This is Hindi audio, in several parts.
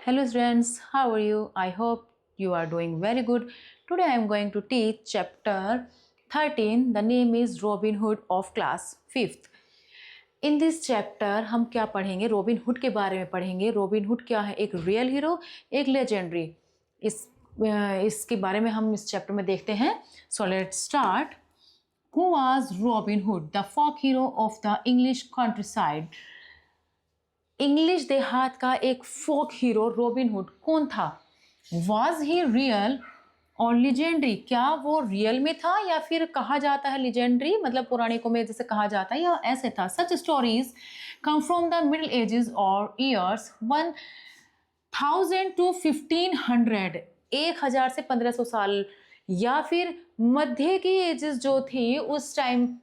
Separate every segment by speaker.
Speaker 1: Hello students, how are you? I hope you are doing very good. Today I am going to teach chapter 13. The name is Robin Hood of class 5th. In this chapter हम क्या पढ़ेंगे? रॉबिन हुड के बारे में पढ़ेंगे. रॉबिन हुड क्या है? एक रियल हीरो, एक लेजेंडरी. इसके बारे में हम इस चैप्टर में देखते हैं. So let's start. Who was Robin Hood, the folk hero of the English countryside? English देहात का एक फोक हीरो रॉबिन हुड कौन था? वॉज ही रियल और लिजेंडरी? क्या वो रियल में था या फिर कहा जाता है लिजेंडरी, मतलब पौराणिकों में जैसे कहा जाता है, या ऐसे था? Such stories come from the middle ages और ईयर्स 1000 to 1500, 1000 से 1500 साल, या फिर मध्य की एजेस जो थी उस टाइम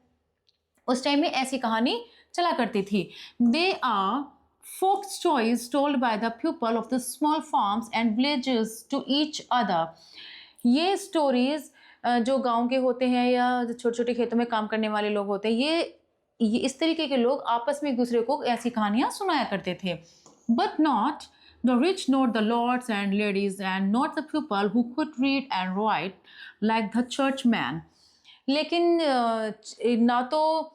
Speaker 1: में ऐसी कहानी चला करती थी. They are folk stories told by the people of the small farms and villages to each other. ये stories जो गांव के होते हैं या छोटे छोटे खेतों में काम करने वाले लोग होते हैं, ये इस तरीके के लोग आपस में एक दूसरे को ऐसी कहानियां सुनाया करते थे. But not the rich, not the lords and ladies, and not the people who could read and write like the churchman. लेकिन ना तो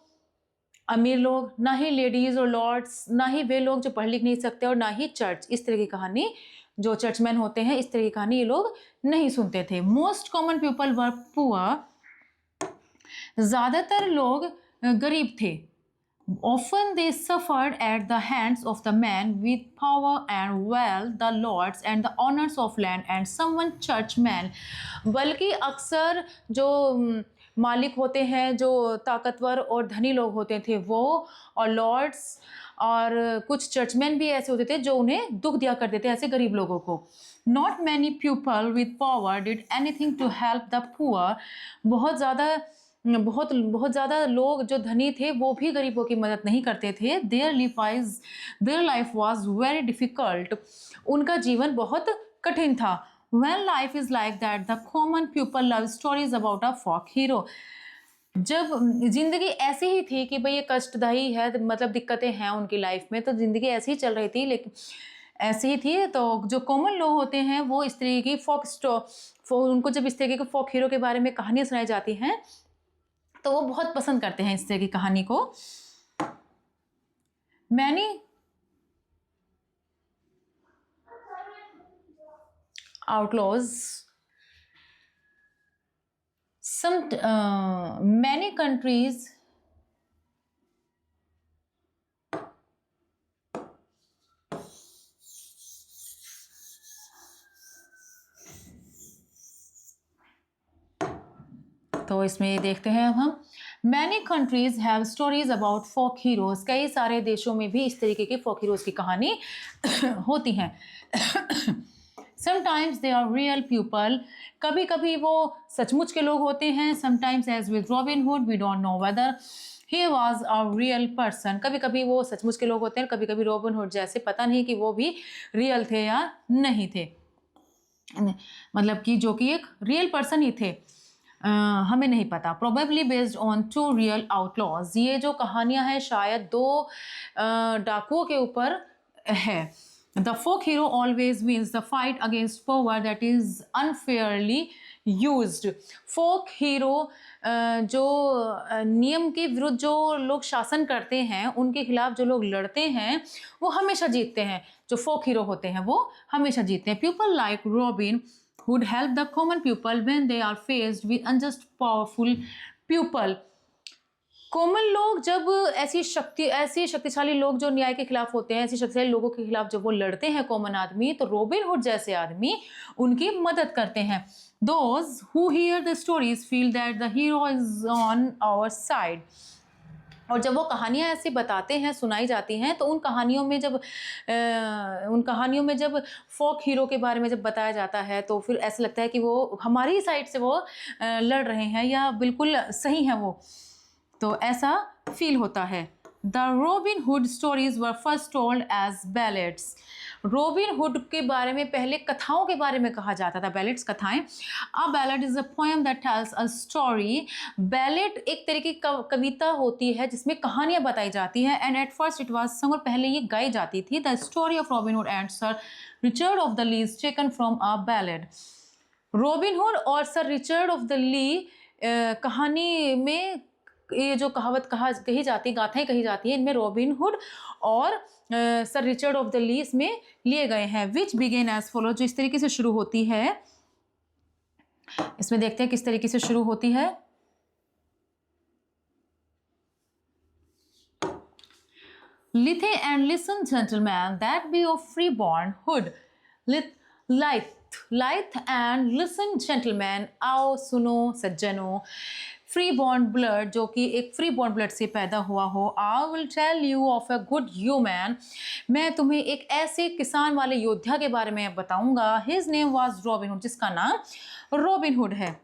Speaker 1: अमीर लोग, ना ही लेडीज और लॉर्ड्स, ना ही वे लोग जो पढ़ लिख नहीं सकते, और ना ही चर्च, इस तरह की कहानी, जो चर्चमैन होते हैं, इस तरह की कहानी ये लोग नहीं सुनते थे. Most common people were poor. ज्यादातर लोग गरीब थे. Often they suffered at the hands of the men with power and wealth, the lords and the owners of land, and someone churchmen. बल्कि अक्सर जो मालिक होते हैं, जो ताकतवर और धनी लोग होते थे वो, और लॉर्ड्स और कुछ चर्चमैन भी ऐसे होते थे जो उन्हें दुख दिया करते थे ऐसे गरीब लोगों को. Not many people with power did anything to help the poor. बहुत ज़्यादा लोग जो धनी थे वो भी गरीबों की मदद नहीं करते थे. Their life was very difficult. उनका जीवन बहुत कठिन था. When life is like that, the common people love stories about a folk hero. जब जिंदगी ऐसी ही थी कि भाई ये कष्टदायी है, मतलब दिक्कतें हैं उनकी लाइफ में, तो जिंदगी ऐसी ही चल रही थी, लेकिन ऐसी ही थी. तो जो कॉमन लोग होते हैं वो इस तरीके की उनको जब इस तरीके के फोक हीरो के बारे में कहानियां सुनाई जाती हैं तो वो बहुत पसंद करते हैं इस तरह की कहानी को. मैनी outlaws, many countries तो इसमें ये देखते हैं अब हम. Many countries have stories about folk heroes. कई सारे देशों में भी इस तरीके के folk heroes की कहानी होती हैं. Sometimes they are real people. कभी कभी वो सचमुच के लोग होते हैं. Sometimes as with Robin Hood, we don't know whether he was a real person. कभी कभी वो सचमुच के लोग होते हैं, कभी कभी रॉबिन हुड जैसे पता नहीं कि वो भी रियल थे या नहीं थे, मतलब कि जो कि एक रियल पर्सन ही थे, हमें नहीं पता. Probably based on 2 real outlaws. ये जो कहानियां हैं शायद 2 डाकुओं के ऊपर है. The folk hero always wins the fight against power that is unfairly used. folk hero जो नियम के विरुद्ध जो लोग शासन करते हैं उनके खिलाफ जो लोग लड़ते हैं वो हमेशा जीतते हैं. जो folk hero होते हैं वो हमेशा जीतते हैं. People like Robin would help the common people when they are faced with unjust powerful people. कोमल लोग जब ऐसी शक्तिशाली लोग जो न्याय के खिलाफ होते हैं, ऐसी शक्तिशाली लोगों के खिलाफ जब वो लड़ते हैं कॉमन आदमी, तो रॉबिन हुड जैसे आदमी उनकी मदद करते हैं. Those who hear the stories feel that the hero is on our side. और जब वो कहानियाँ ऐसी बताते हैं, सुनाई जाती हैं, तो उन कहानियों में जब फोक हीरो के बारे में जब बताया जाता है तो फिर ऐसा लगता है कि वो हमारी ही साइड से वो लड़ रहे हैं या बिल्कुल सही हैं वो, तो ऐसा फील होता है. The Robin Hood stories were first told as ballads. Robin hood के बारे में पहले कथाओं के बारे में कहा जाता था, बैलेट्स कथाएं. A ballad is a poem that tells a story. Ballad एक तरह की कविता होती है जिसमें कहानियां बताई जाती हैं. And at first it was sung, और पहले ये गाई जाती थी. The story of Robin Hood and sir Richard of the Lee is taken from a ballad. Robin Hood और sir Richard of the Lee कहानी में ये जो कही जाती, गाथाएं कही जाती है, इनमें रॉबिन हुड और सर रिचर्ड ऑफ द ली इसमें लिए गए हैं. विच बिगेन एज फॉलो, जो इस तरीके से शुरू होती है. इसमें देखते हैं किस तरीके से शुरू होती है. Lithe and listen, gentlemen, that be of freeborn hood. Lithe and listen, gentlemen, आओ सुनो सज्जनों. फ्री बॉर्न ब्लड, जो कि एक फ्री बॉर्न ब्लड से पैदा हुआ हो. I will tell you of a good human, मैं तुम्हें एक ऐसे किसान वाले योद्धा के बारे में बताऊंगा. His name was Robin hood, जिसका नाम रॉबिन हुड है.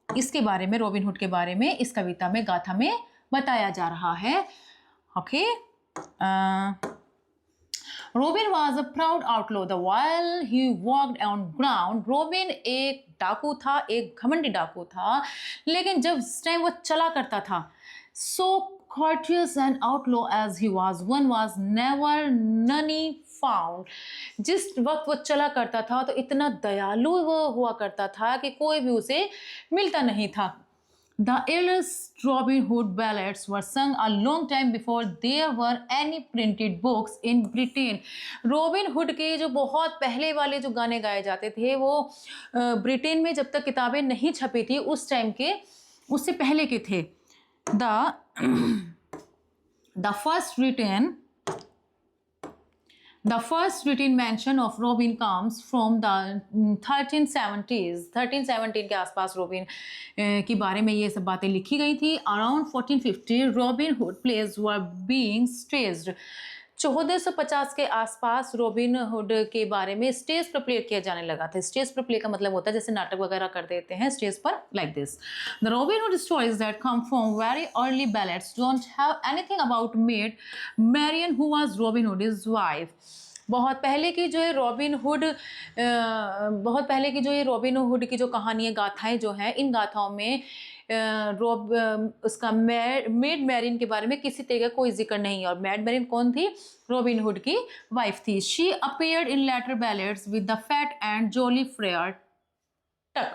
Speaker 1: इसके बारे में, रॉबिन हुड के बारे में इस कविता में, गाथा में बताया जा रहा है. Okay. Robin was a proud outlaw. The while he walked on ground, Robin एक डाकू था, एक घमंडी डाकू था. लेकिन जब इस टाइम वो चला करता था, so courteous and outlaw as he was, one was never none found. जिस वक्त वो चला करता था तो इतना दयालु वो हुआ करता था कि कोई भी उसे मिलता नहीं था. The earliest Robin Hood ballads were sung a long time before there were any printed books in Britain. Robin Hood के जो बहुत पहले वाले जो गाने गाए जाते थे वो ब्रिटेन में जब तक किताबें नहीं छपी थी उस टाइम के, उससे पहले के थे. The first written mention of Robin comes from the 1370s. 1317 के आसपास रॉबिन के बारे में ये सब बातें लिखी गई थी. Around 1450 Robin Hood plays were being staged. 1450 के आसपास रॉबिन हुड के बारे में स्टेज पर प्ले किया जाने लगा था. स्टेज पर प्ले का मतलब होता है जैसे नाटक वगैरह कर देते हैं स्टेज पर, like this. The Robin Hood stories that come from very early ballads don't have anything about Maid Marian who was Robin Hood is wife. बहुत पहले की जो है रॉबिन हुड, बहुत पहले की जो ये रॉबिन हुड की जो कहानियाँ, गाथाएं जो हैं, इन गाथाओं में उसका मेड मैरियन के बारे में किसी तरह का कोई जिक्र नहीं है. और मेड मैरियन कौन थी? रॉबिन हुड की वाइफ थी. She appeared in later ballads with the fat and jolly friar Tuck.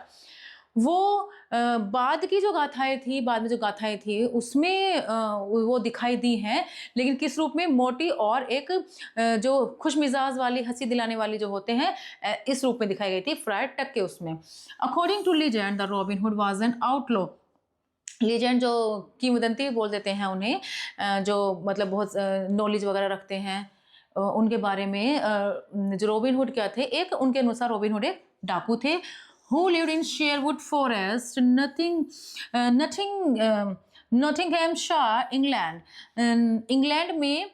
Speaker 1: वो बाद की जो गाथाएं थी, बाद में जो गाथाएं थी उसमें वो दिखाई दी हैं, लेकिन किस रूप में? मोटी और एक जो खुश मिजाज वाली, हंसी दिलाने वाली जो होते हैं, इस रूप में दिखाई गई थी फ्रायर टक के उसमें. According to legend the Robin Hood was an outlaw. Legend जो किंवदंती बोल देते हैं उन्हें, जो मतलब बहुत नॉलेज वगैरह रखते हैं उनके बारे में. जो रॉबिन हुड क्या थे? एक उनके अनुसार रॉबिन हुड एक डाकू थे who lived in Sherwood Forest, Nottinghamshire, England. England में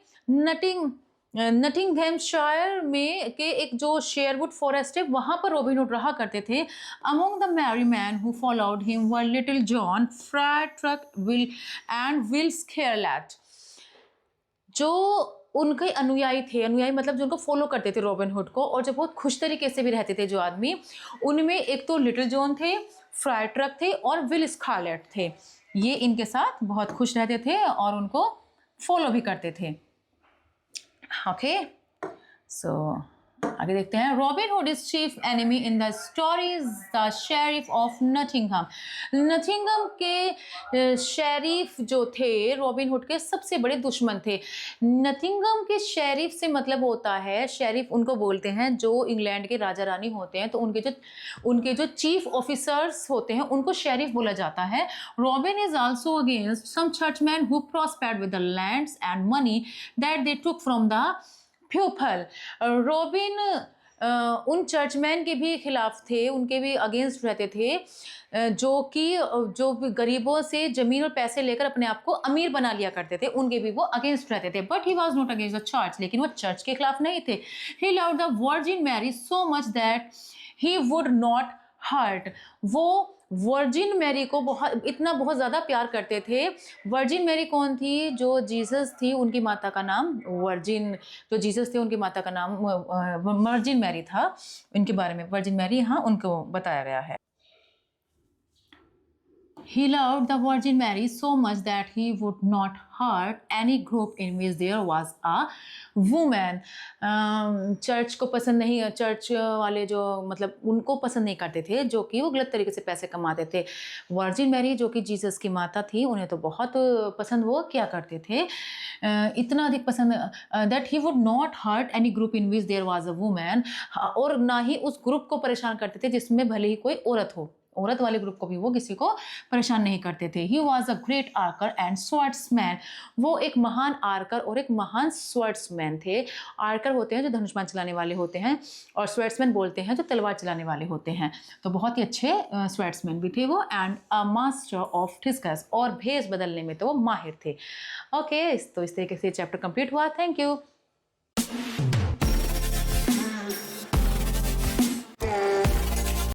Speaker 1: नटिंगहैमशायर में के एक जो शेयरवुड फॉरेस्ट है वहाँ पर रॉबिन हुड रहा करते थे. Among the merry men who followed him were Little John, Friar Tuck, Will Scarlet. जो उनके अनुयायी थे, अनुयायी मतलब जो उनको फॉलो करते थे रॉबिन हुड को, और जो बहुत खुश तरीके से भी रहते थे जो आदमी, उनमें एक तो लिटिल जॉन थे, फ्रायर ट्रक थे और विल स्कारलेट थे. ये इनके साथ बहुत खुश रहते थे और उनको फॉलो भी करते थे. ओके, सो आगे देखते हैं. Robin Hood is chief enemy in the stories the sheriff of Nottingham. Nottingham के शेरिफ जो थे रॉबिन हुड के सबसे बड़े दुश्मन थे. नटिंघम के शेरिफ से मतलब होता है, शेरिफ उनको बोलते हैं जो इंग्लैंड के राजा रानी होते हैं, तो उनके जो चीफ ऑफिसर्स होते हैं उनको शेरिफ बोला जाता है. Robin is also against some churchman who prospered with the lands and money that they took from the people. Robin उन चर्चमैन के भी खिलाफ थे, उनके भी अगेंस्ट रहते थे, जो गरीबों से जमीन और पैसे लेकर अपने आप को अमीर बना लिया करते थे, उनके भी वो अगेंस्ट रहते थे. But he was not against the church, लेकिन वो चर्च के खिलाफ नहीं थे. He loved the Virgin Mary so much that he would not hurt, वो वर्जिन मैरी को बहुत ज़्यादा प्यार करते थे। वर्जिन मैरी कौन थी? जो जीसस थी उनकी माता का नाम वर्जिन, जो जीसस थे उनकी माता का नाम वर्जिन मैरी था। इनके बारे में वर्जिन मैरी यहाँ उनको बताया गया है। He loved the Virgin Mary so much that he would not hurt any group in which there was a woman. Church को पसंद नहीं, चर्च वाले जो मतलब उनको पसंद नहीं करते थे जो कि वो गलत तरीके से पैसे कमाते थे। वर्जिन मैरी जो कि जीसस की माता थी उन्हें तो बहुत पसंद वो क्या करते थे, इतना अधिक पसंद that he would not hurt any group in which there was a woman, और ना ही उस ग्रुप को परेशान करते थे जिसमें भले ही कोई औरत हो। औरत वाले ग्रुप को भी वो किसी को परेशान नहीं करते थे। He was a great archer and swordsman, वो एक महान आर्कर और एक महान स्वर्ड्समैन थे। आर्कर होते हैं जो धनुष्मान चलाने वाले होते हैं, और स्वर्ड्समैन बोलते हैं जो तलवार चलाने वाले होते हैं। तो बहुत ही अच्छे स्वर्ड्समैन भी थे वो। And a master of discuss, और भेष बदलने में तो वो माहिर थे। ओके, तो इस तरीके से चैप्टर कंप्लीट हुआ। Thank you.